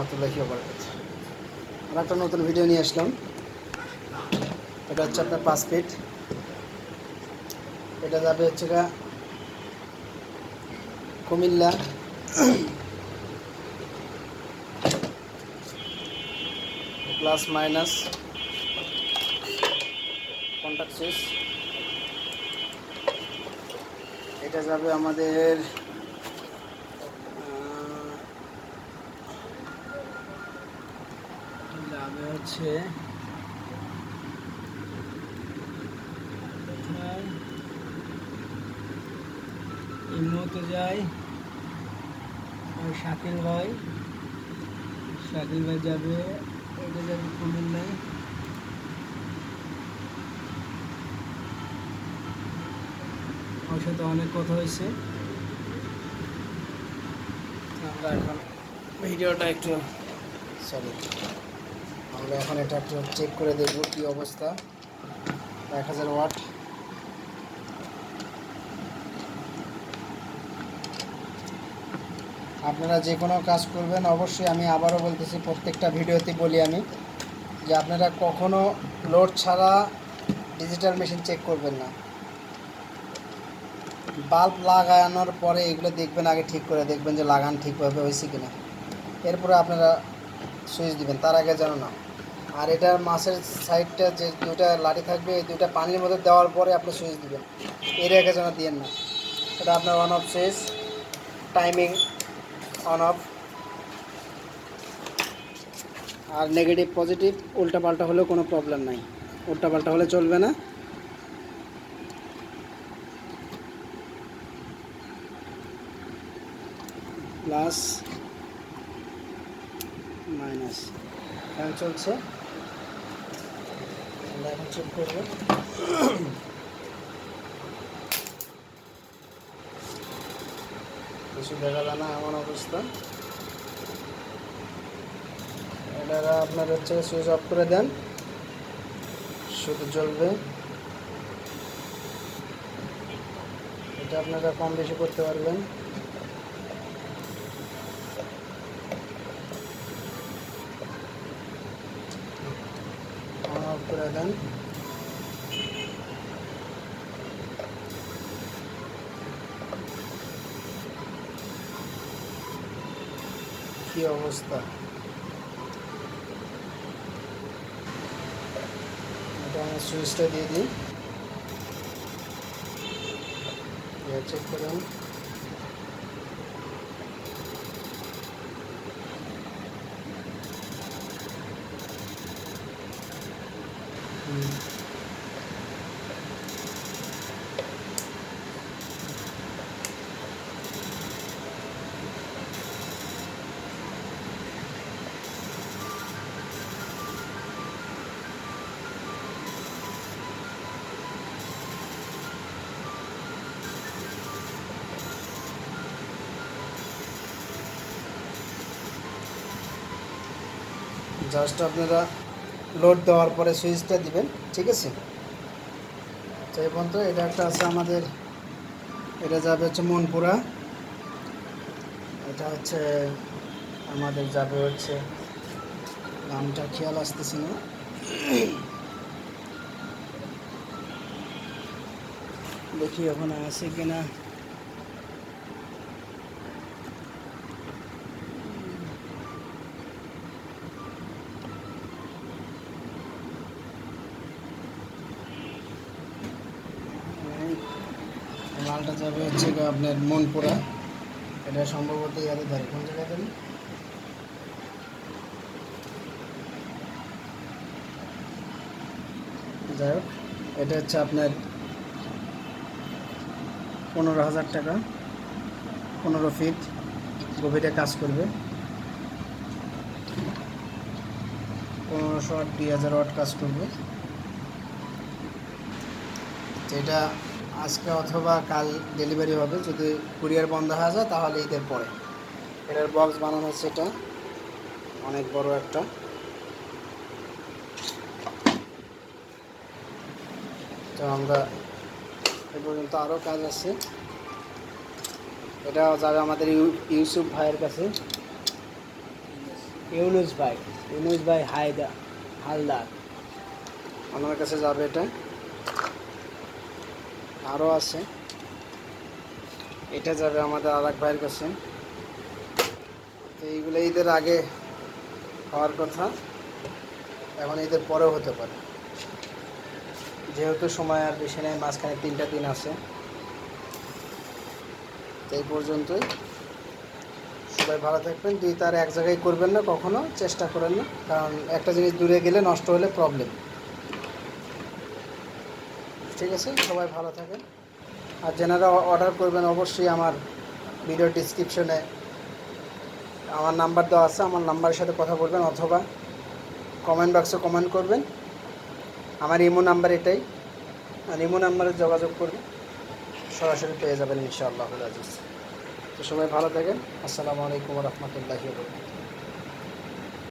রহমতুল্লাহি ওয়া বারাকাতুহু। আর একটা নতুন ভিডিও নিয়ে আসলাম। এটা হচ্ছে আপনার 5 ফিট। এটা যাবে হচ্ছে Comilla plus minus contact switch. এটা যাবে আমাদের যাবে হচ্ছে ইমোতে যায় শাকিল ভাই যাবে, এটা যাবে কুমিল্লায়। ওর সাথে অনেক কথা হয়েছে। আমরা এখন ভিডিওটা একটু আমরা এখন এটা একটু চেক করে দেখব কি অবস্থা। 1000 ওয়াট। আপনারা যে কোনো কাজ করবেন অবশ্যই, আমি আবারও বলতেছি, প্রত্যেকটা ভিডিওতে বলি আমি যে আপনারা কখনো লোড ছাড়া ডিজিটাল মেশিন চেক করবেন না। বাল্ব লাগানোর পরে এগুলো দেখবেন, আগে ঠিক করে দেখবেন যে লাগান ঠিকভাবে হয়েছে কিনা, এরপরে আপনারা সুইচ দিবেন, তার আগে যেন না। আর এটার মাছের সাইডটা যে দুইটা লাঠি থাকবে, এই দুইটা পানির মধ্যে দেওয়ার পরে আপনি সুইচ দিবেন, এর আগে যেন দিয়েন না। এটা আপনার on off switch, timing on off. আর নেগেটিভ পজিটিভ উল্টাপাল্টা হলেও কোনো প্রবলেম নাই, উল্টাপাল্টা হলে চলবে না। প্লাস মাইনাস ফ্যান চলছে, আমরা এখন চেক করবো। কিছু দেখা যায় না এমন অবস্থা। এটা আপনার হচ্ছে সুইচ অফ করে দেন, শুধু জ্বলবে। এটা আপনারা কম বেশি করতে পারবেন। অফ করে দেন। কি অবস্থা, এটা আমি সুইচটা দিয়ে দিই, চেক করুন। জাস্ট আপনারা লোড দেওয়ার পরে সুইচটা দিবেন, ঠিক আছে। তো এই পর্যন্ত। এটা একটা আছে আমাদের, এটা যাবে হচ্ছে মনপুরা। এটা হচ্ছে আমাদের যাবে হচ্ছে, নামটা খেয়াল আসতেছে না, দেখি ওখানে আছে কিনা। মালটা যাবে হচ্ছে আপনার মনপুরা। এটা সম্ভবত ইয়াদের ধারে, কোন জায়গায় ধরি, যাই হোক। এটা হচ্ছে আপনার 15,000 টাকা, 15 ফিট গভীরে কাজ করবে। 1500 ওয়াট, 2000 ওয়াট কাজ করবে। এটা আজকে অথবা কাল ডেলিভারি হবে, যদি কুরিয়ার বন্ধ হয়ে যায় তাহলে ঈদের পরে। এটার বক্স বানানো হচ্ছে, এটা অনেক বড় একটা। তো আমরা এ পর্যন্ত আরও কাজ আছে। এটা যাবে আমাদের ইউসুফ ভাইয়ের কাছে। ইউনুস ভাই হালদার আমার কাছে যাবে এটা। আরও আছে, এটা যাবে আমাদের আর এক ভাইয়ের কাছে। তো এইগুলো ঈদের আগে হওয়ার কথা, এখন ঈদের পরেও হতে পারে, যেহেতু সময় আর বেশি নেই, মাঝখানে 3টা দিন আছে। তো এই পর্যন্তই, সবাই ভালো থাকবেন। দুই তার এক জায়গায় করবেন না কখনো, চেষ্টা করেন না, কারণ একটা জিনিস দূরে গেলে নষ্ট হলে প্রবলেম। ঠিক আছে, সবাই ভালো থাকেন। আর যারা অর্ডার করবেন অবশ্যই আমার ভিডিও ডিসক্রিপশনে আমার নাম্বার দেওয়া আছে, আমার নাম্বারের সাথে কথা বলবেন, অথবা কমেন্ট বক্সে কমেন্ট করবেন। আমার ইমো নাম্বার এটাই, আর ইমো নাম্বারে যোগাযোগ করবেন, সরাসরি পেয়ে যাবেন ইনশাআল্লাহ আজিজ। তো সবাই ভালো থাকেন। আসসালামু আলাইকুম ওয়া রাহমাতুল্লাহি ওয়া বারাকাতুহু।